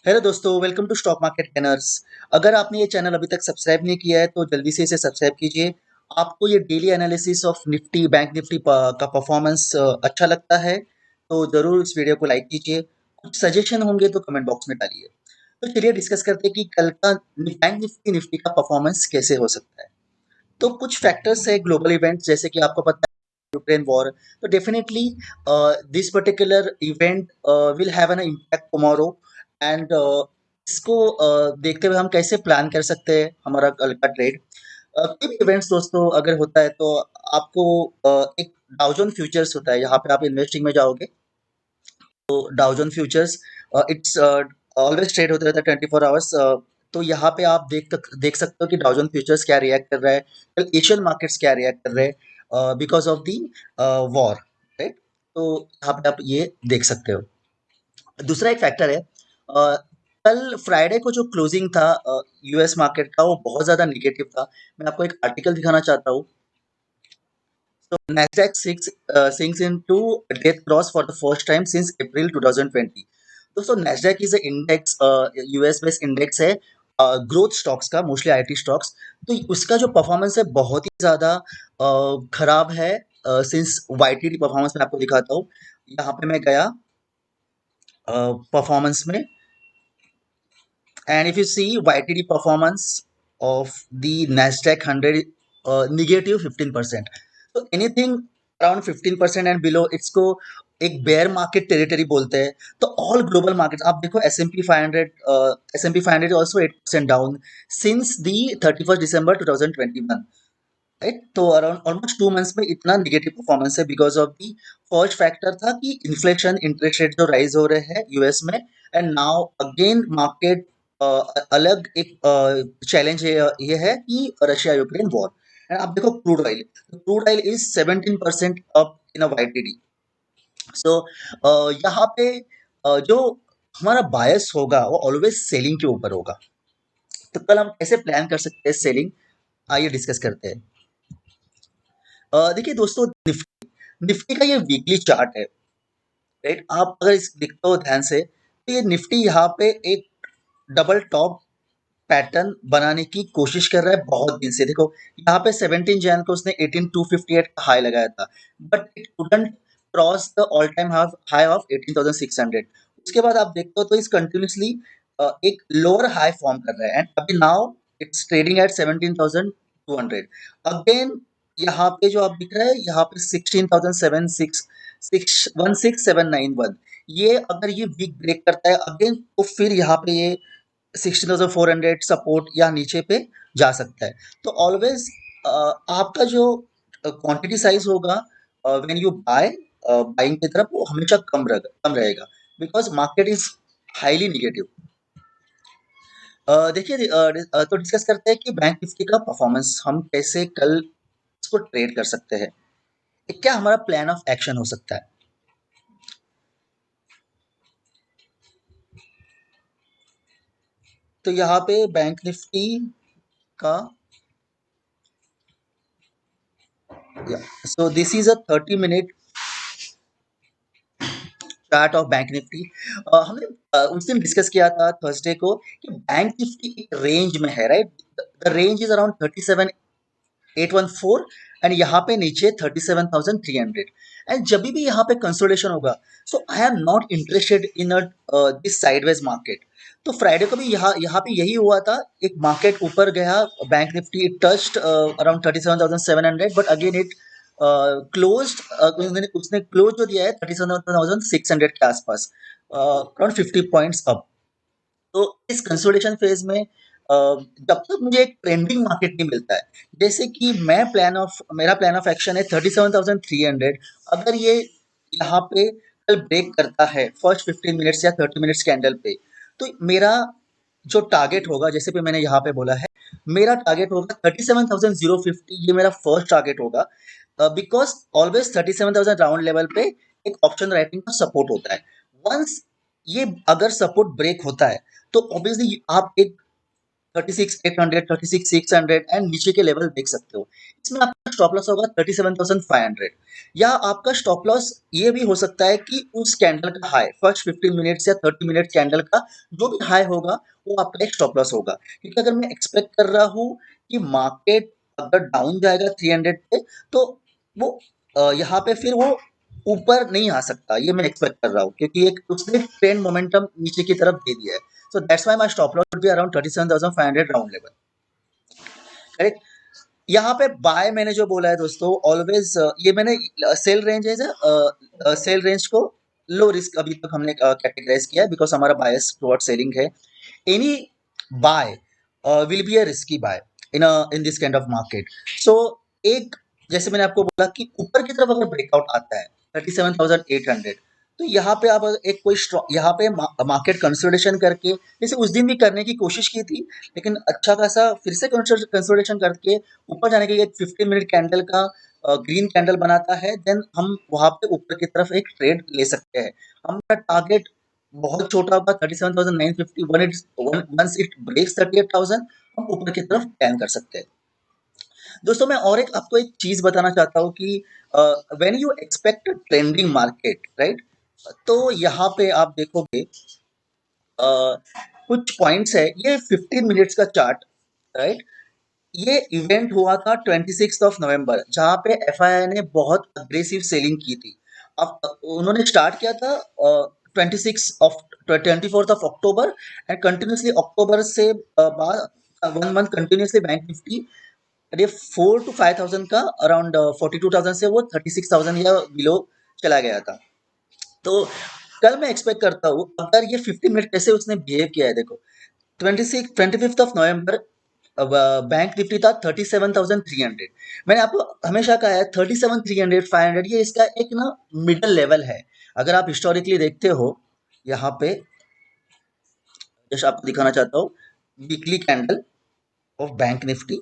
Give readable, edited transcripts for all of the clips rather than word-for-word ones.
Hello दोस्तों, welcome to stock market gainers. अगर आपने ये चैनल अभी तक सब्सक्राइब नहीं किया है तो जल्दी से इसे सब्सक्राइब कीजिए। आपको ये daily analysis of Nifty bank Nifty का परफॉर्मेंस अच्छा लगता है तो ज़रूर इस वीडियो को लाइक कीजिए। कुछ सजेशन होंगे तो कमेंट बॉक्स में डालिए। तो चलिए डिस्कस करते हैं कि कल का बैंक निफ्टी निफ्टी का परफॉर्मेंस कैसे हो सकता है। तो कुछ फैक्टर्स है ग्लोबल इवेंट्स, जैसे कि आपको पता है यूक्रेन वॉर। तो definitely this particular event will have an impact tomorrow and इसको देखते हुए हम कैसे प्लान कर सकते हैं हमारा कल का ट्रेड। कोई भी इवेंट्स दोस्तों अगर होता है तो आपको एक डाउजन फ्यूचर्स होता है, यहाँ पे आप इन्वेस्टिंग में जाओगे तो डाउजन फ्यूचर्स इट्स ऑलवेज ट्रेड होते रहता है 24 आवर्स। तो यहाँ पे आप देख सकते हो कि डाउजन फ्यूचर्स क्या रिएक्ट कर रहा है, कल एशियन मार्केट्स क्या रिएक्ट कर रहे हैं because of the war, right. तो यहाँ पे आप ये देख सकते हो। दूसरा एक फैक्टर है, कल फ्राइडे को जो क्लोजिंग था यूएस मार्केट का, वो बहुत ज्यादा निगेटिव था। मैं आपको एक आर्टिकल दिखाना चाहता हूँ। So Nasdaq sinks into death cross for the first time since April 2020. दोस्तों Nasdaq is a index, US based index है ग्रोथ स्टॉक्स का, मोस्टली आईटी स्टॉक्स। तो उसका जो परफॉर्मेंस है बहुत ही ज्यादा खराब है। सिंस वाईटीडी परफॉर्मेंस में आपको दिखाता हूँ। यहाँ पे मैं गया परफॉर्मेंस में, and if you see YTD performance of the Nasdaq 100, negative 15%. So anything around 15% and below, इसको एक बेयर मार्केट टेरिटरी बोलते हैं। तो ऑल ग्लोबल मार्केट्स आप देखो, S M P 500 also 8% down since the 31 December 2021, right. तो around almost 2 months में इतना निगेटिव परफॉर्मेंस है because of the first factor था कि इन्फ्लेशन, इंटरेस्ट रेट जो राइज हो रहे हैं यूएस में, एंड नाउ अगेन मार्केट अलग एक चैलेंज है, ये है कि रशिया यूक्रेन वॉर। एंड आप देखो crude oil is 17% up in a YTD. So यहाँ पे जो हमारा बायस होगा वो ऑलवेज सेलिंग के ऊपर होगा। तो कल हम कैसे प्लान कर सकते हैं सेलिंग, आइए डिस्कस करते हैं। देखिए दोस्तों, निफ्टी का ये वीकली चार्ट है, राइट। आप अगर इस देखते हो ध्यान से तो ये निफ्टी यहाँ पे एक डबल टॉप पैटर्न बनाने की कोशिश कर रहा है बहुत दिन से। देखो यहाँ पे 17 जैन को उसने 18258 का हाई लगाया था, but it couldn't cross the all time high of 18600। उसके बाद आप देखते हो तो इस कंटिन्यूसली एक लोअर हाई फॉर्म कर रहा है, एंड अभी now it's trading at 17200। Again यहाँ पे जो आप दिख रहा है, यहाँ पे 16791, ये अगर ये वीक ब्रेक करता है अगेन तो फिर यहाँ पे ये 16,400 सपोर्ट या नीचे पे जा सकता है। तो ऑलवेज आपका जो क्वांटिटी साइज होगा व्हेन यू बाइंग की तरफ, वो हमेशा कम रहेगा because market is highly negative. देखिए तो डिस्कस करते हैं कि बैंक निफ्टी का परफॉर्मेंस हम कैसे कल इसको ट्रेड कर सकते हैं। क्या हमारा प्लान ऑफ एक्शन हो सकता है। तो यहाँ पे बैंक निफ्टी का, so this is a 30 minute chart of bank Nifty. हमने उस दिन डिस्कस किया था थर्सडे को कि बैंक निफ्टी एक रेंज में है, right. The range is around 37,814, and यहाँ पे नीचे 37,300। एंड जब भी यहाँ पे कंसोलिडेशन होगा, so I am not interested in this sideways market. तो फ्राइडे को भी यहाँ पे यही हुआ था। एक मार्केट ऊपर गया, bank Nifty touched around 37,700, but again it closed, उसने क्लोज जो दिया है 37,600 के आसपास, अराउंड 50 पॉइंट्स अप। तो इस कंसोलिडेशन फेज में जब तक मुझे एक ट्रेंडिंग मार्केट नहीं मिलता है, जैसे कि मेरा प्लान ऑफ एक्शन है 37,300। अगर ये यहाँ पे कल ब्रेक करता है फर्स्ट 15 मिनट्स या 30 मिनट्स कैंडल पे, तो मेरा जो टारगेट होगा, जैसे भी मैंने यहाँ पे बोला है, मेरा टारगेट होगा 37,050। ये मेरा फर्स्ट टारगेट होगा बिकॉज ऑलवेज 37,000 राउंड लेवल पे एक ऑप्शन राइटिंग का सपोर्ट होता है। वंस ये अगर सपोर्ट ब्रेक होता है तो ऑब्वियसली आप एक 36,800, 36,600 एंड नीचे के लेवल देख सकते हो। इसमें आपका स्टॉप लॉस होगा 37,500, या आपका स्टॉप लॉस ये भी हो सकता है कि उस कैंडल का हाई फर्स्ट 15 मिनट्स या 30 मिनट कैंडल का जो भी हाई होगा वो आपका एक स्टॉप लॉस होगा। क्योंकि अगर मैं एक्सपेक्ट कर रहा हूँ कि मार्केट अगर डाउन जाएगा 300 पे, तो वो यहाँ पे फिर वो ऊपर नहीं आ सकता, ये मैं एक्सपेक्ट कर रहा हूँ, क्योंकि एक उसने ट्रेंड मोमेंटम नीचे की तरफ दे दिया है। So that's why my stop loss would be around 37,500 round level. Correct. यहाँ पे बाय मैंने जो बोला है दोस्तों, ऑलवेज ये मैंने सेल रेंज है, सेल रेंज को लो रिस्क अभी तक हमने कैटेगराइज किया है, बिकॉज हमारा बायस टुवर्ड सेलिंग है। Any buy will be a risky buy in this kind of market. So एक, जैसे मैंने आपको बोला कि ऊपर की तरफ अगर ब्रेकआउट आता है 37,800, तो यहाँ पे आप एक कोई यहाँ पे मार्केट कंसोलिडेशन करके, जैसे उस दिन भी करने की कोशिश की थी, लेकिन अच्छा खासा फिर से कंसोलिडेशन करके ऊपर जाने के लिए एक 15 मिनट कैंडल का ग्रीन कैंडल बनाता है, देन हम वहां पे ऊपर की तरफ एक ट्रेड ले सकते हैं। हमारा टारगेट बहुत छोटा होगा 37,950, वंस इट ब्रेक्स 38,000 हम ऊपर की तरफ प्लान कर सकते हैं। दोस्तों मैं और एक आपको एक चीज बताना चाहता हूँ कि when you expect trending market, right, तो यहाँ पे आप देखोगे कुछ पॉइंट्स है, ये 15 मिनट्स का चार्ट, राइट। ये इवेंट हुआ था 26 ऑफ नवंबर, जहाँ पे एफआईआई ने बहुत अग्रेसिव सेलिंग की थी। अब उन्होंने स्टार्ट किया था 24th of October, and continuously अक्टूबर से बाद 1 मंथ कंटिन्यूसली बैंक निफ्टी ये 4 to 5,000 का अराउंड 42,000 से वो 36,000 या बिलो चला गया था। तो कल मैं एक्सपेक्ट करता हूँ अगर ये 50 मिनट कैसे उसने बिहेव किया है, देखो 25th of November bank Nifty था 37,300। मैंने आपको हमेशा कहा है 37,300 500 ये इसका एक ना मिडल लेवल है। अगर आप हिस्टोरिकली देखते हो, यहाँ पे जैसे आपको दिखाना चाहता हूँ weekly candle of bank Nifty,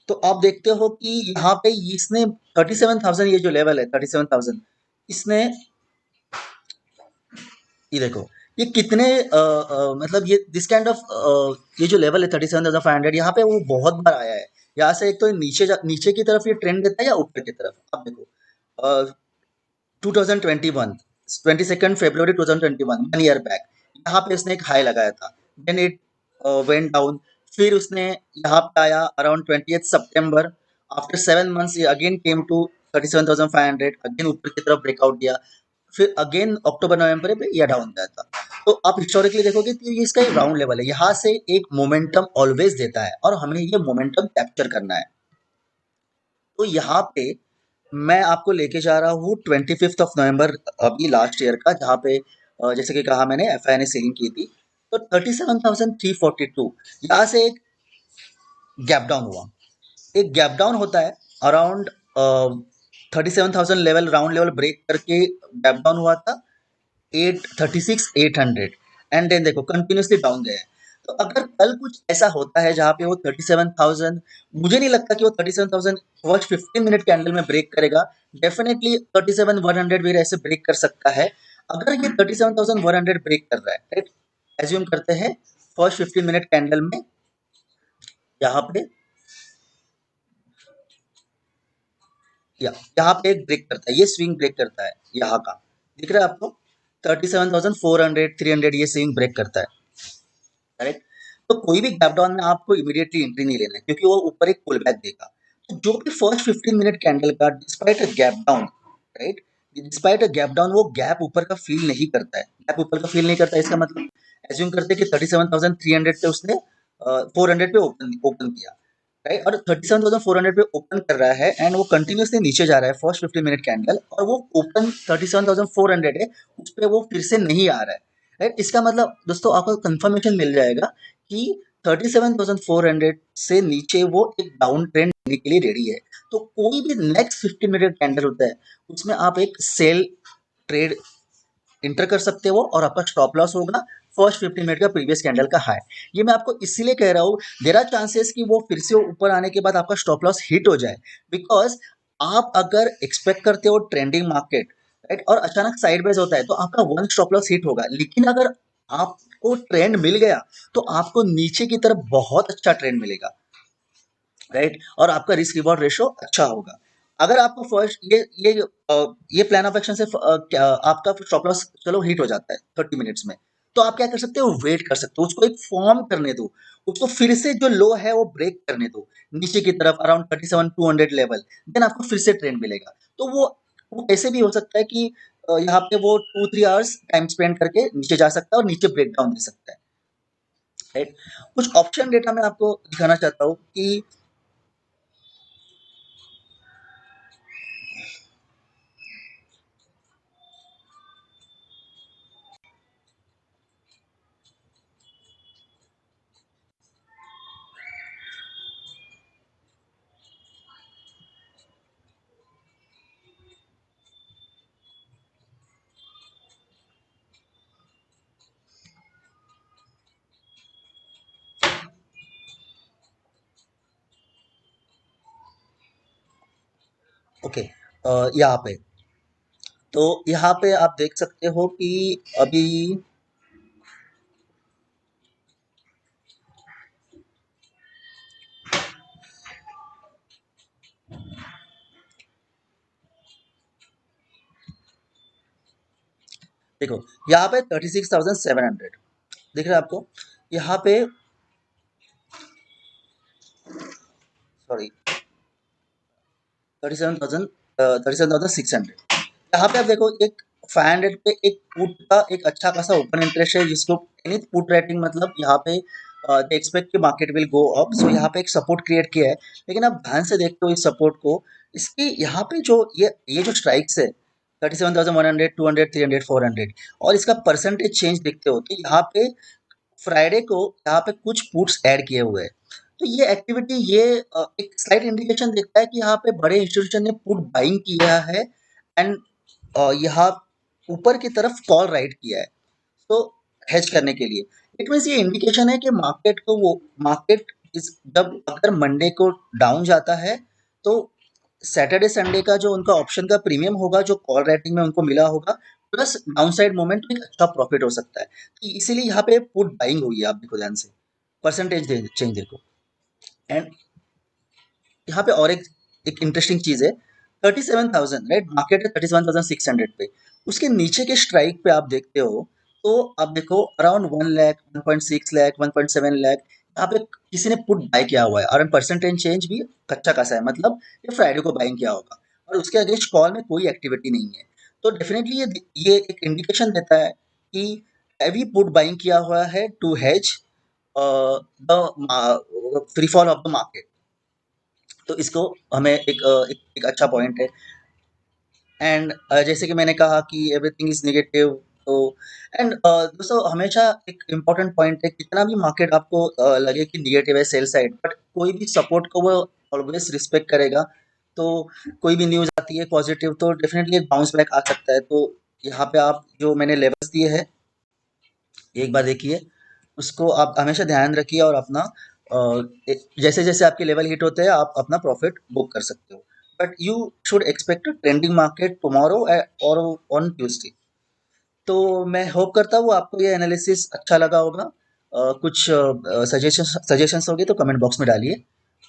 तो आप देखते हो कि यहाँ पे इसने 37,000, ये जो लेवल है 37,000, इसने ये देखो ये कितने मतलब ये दिस काइंड ऑफ ये जो लेवल है 37,500, यहाँ पे वो बहुत बार आया है। यहाँ से एक तो नीचे की तरफ ये ट्रेंड देता है या ऊपर की तरफ, आप देखो 2021 22 फरवरी 2021, 1 ईयर बैक, यहाँ पे उसने एक हाई लगाया था, देन इट वेंट डाउन। फिर उसने यहाँ पे आया अराउंड 20 सितंबर, आफ्टर 7 मंथ्स ये अगेन केम टू 37,500, अगेन ऊपर की तरफ ब्रेकआउट दिया, फिर अगेन अक्टूबर नवंबर पे यह डाउन गया था। तो आप हिस्टोरिकली देखोगे तो ये इसका एक राउंड लेवल है, यहाँ से एक मोमेंटम ऑलवेज देता है और हमें ये मोमेंटम कैप्चर करना है। तो यहाँ पे मैं आपको लेके जा रहा हूँ 25 ऑफ नवंबर अभी लास्ट ईयर का, जहाँ पे जैसे कि कहा मैंने एफआई ने सेलिंग की थी, तो 37,342 यहाँ से एक गैप डाउन हुआ। एक गैप डाउन होता है around 37,000 level, round level break करके गैप डाउन हुआ था 36,800, एंड देन देखो कंटिन्यूसली डाउन गया है। तो अगर कल कुछ ऐसा होता है जहाँ पे वो 37,000, मुझे नहीं लगता कि वो 37,000 फर्स्ट 15 मिनट कैंडल में ब्रेक करेगा। डेफिनेटली 37,100 भी ऐसे ब्रेक कर सकता है। अगर ये 37,100 ब्रेक कर रहा है, राइट, एज्यूम करते हैं फर्स्ट 15 मिनट कैंडल में, यहाँ पे यहाँ पे एक ब्रेक करता है, ये स्विंग ब्रेक करता है, यहाँ का दिख रहा है आपको 37,400 300 ये स्विंग ब्रेक करता है, करेक्ट। तो कोई भी गैप डाउन में आपको इमीडिएटली एंट्री नहीं लेना है, क्योंकि वो ऊपर एक पुल बैक देगा। तो जो भी फर्स्ट 15 मिनट कैंडल का despite a gap down, right, despite a gap down वो गैप ऊपर का फील नहीं करता है, गैप ऊपर का फील नहीं करता है, इसका मतलब एज्यूम करते हैं कि 37,300 पे उसने 400 पे ओपन ओपन किया, राइट, और 37,400 पे ओपन कर रहा है एंड वो कंटिन्यूसली नीचे जा रहा है फर्स्ट 15 मिनट कैंडल, और वो ओपन 37,400 है, उस पे वो फिर से नहीं आ रहा है, राइट। इसका मतलब दोस्तों आपको कंफर्मेशन मिल जाएगा कि 37,400 से नीचे वो एक डाउन ट्रेंड लेने के लिए रेडी है। तो कोई भी नेक्स्ट 15 मिनट कैंडल होता है उसमें आप एक सेल ट्रेड इंटर कर सकते हो और आपका स्टॉप लॉस होगा फर्स्ट 15 मिनट का प्रीवियस कैंडल का हाई। ये मैं आपको इसीलिए कह रहा हूँ, देयर आर चांसेस कि वो फिर से ऊपर आने के बाद आपका स्टॉप लॉस हिट हो जाए, बिकॉज आप अगर एक्सपेक्ट करते हो ट्रेंडिंग मार्केट, राइट, और अचानक साइडवेज होता है तो आपका वन स्टॉप लॉस हिट होगा। लेकिन अगर आपको ट्रेंड मिल गया तो आपको नीचे की तरफ बहुत अच्छा ट्रेंड मिलेगा, राइट? और आपका रिस्क रिवॉर्ड रेशो अच्छा होगा। अगर आपको फर्स्ट ये प्लान ऑफ एक्शन से आपका स्टॉप लॉस चलो हिट हो जाता है 30 मिनट्स में, तो आप क्या कर सकते हो, वेट कर सकते हो, उसको एक फॉर्म करने दो, उसको फिर से जो लो है वो ब्रेक करने दो नीचे की तरफ अराउंड 37,200 लेवल, देन आपको फिर से ट्रेंड मिलेगा। तो वो ऐसे भी हो सकता है कि यहाँ पे वो 2-3 आवर्स टाइम स्पेंड करके नीचे जा सकता है और नीचे ब्रेक डाउन दे सकता है, राइट? कुछ ऑप्शन डेटा मैं आपको दिखाना चाहता हूँ कि ओके, यहाँ पे तो यहाँ पे आप देख सकते हो कि अभी देखो, यहाँ पे 36,700 दिख रहा है आपको, यहाँ पे सॉरी 37,600, यहाँ पे आप देखो एक 500 पे एक पुट का एक अच्छा खासा ओपन इंटरेस्ट है, जिसको एनी पुट रेटिंग मतलब यहाँ पे दे एक्सपेक्ट कि मार्केट विल गो अप, सो यहाँ पे एक सपोर्ट क्रिएट किया है। लेकिन आप ध्यान से देखते हो इस सपोर्ट को, इसकी यहाँ पे जो ये जो स्ट्राइक्स है 37,100, 200, 300, 400, और इसका परसेंटेज चेंज देखते हो तो यहाँ पे फ्राइडे को यहाँ पे कुछ पुट्स ऐड किए हुए हैं। तो ये एक्टिविटी एक स्लाइट इंडिकेशन देता है कि यहाँ पे बड़े इंस्टीट्यूशन ने पुट बाइंग किया है एंड यहाँ ऊपर की तरफ कॉल राइट किया है, तो हेज करने के लिए। इट मीन्स ये इंडिकेशन है कि मार्केट इस जब अगर मंडे को डाउन जाता है तो सैटरडे संडे का जो उनका ऑप्शन का प्रीमियम होगा जो कॉल राइटिंग में उनको मिला होगा, प्लस डाउनसाइड मोमेंट में एक अच्छा प्रॉफिट हो सकता है। तो इसीलिए यहाँ पे पुट बाइंग हुई है, आप देखो ध्यान से परसेंटेज चेंज देखो। एंड यहाँ पे और एक इंटरेस्टिंग चीज है, 37,000 राइट, मार्केट है 37,600 पे, उसके नीचे के स्ट्राइक पे आप देखते हो तो आप देखो अराउंड 1 लाख, 1.6 लाख, 1.7 लाख यहाँ पे किसी ने पुट बाय किया हुआ है, और परसेंटेज चेंज भी अच्छा खासा है, मतलब ये फ्राइडे को बाइंग किया होगा और उसके अगेंस्ट कॉल में कोई एक्टिविटी नहीं है। तो डेफिनेटली ये एक इंडिकेशन देता है कि हैवी पुट बाइंग किया हुआ है to hedge the free fall of the market. तो इसको हमें एक अच्छा पॉइंट है। एंड जैसे कि मैंने कहा कि एवरीथिंग इज नेगेटिव, तो एंड दोस्तों हमेशा एक इम्पोर्टेंट पॉइंट है, कितना भी मार्केट आपको लगे कि नेगेटिव है सेल साइड, बट कोई भी सपोर्ट को वो ऑलवेज रिस्पेक्ट करेगा। तो कोई भी न्यूज़ आती है पॉजिटिव तो डेफिनेटली एक बाउंस बैक आ सकता है। तो यहाँ पे आप जो मैंने लेवल्स दिए हैं एक बार देखिए, उसको आप हमेशा ध्यान रखिए और अपना जैसे जैसे आपके लेवल हिट होते हैं आप अपना प्रॉफिट बुक कर सकते हो। But you should expect trending market tomorrow और ऑन ट्यूसडे। तो मैं होप करता हूँ आपको ये एनालिसिस अच्छा लगा होगा। कुछ सजेशंस होगी तो कमेंट बॉक्स में डालिए।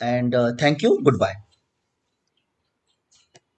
And thank you, good bye.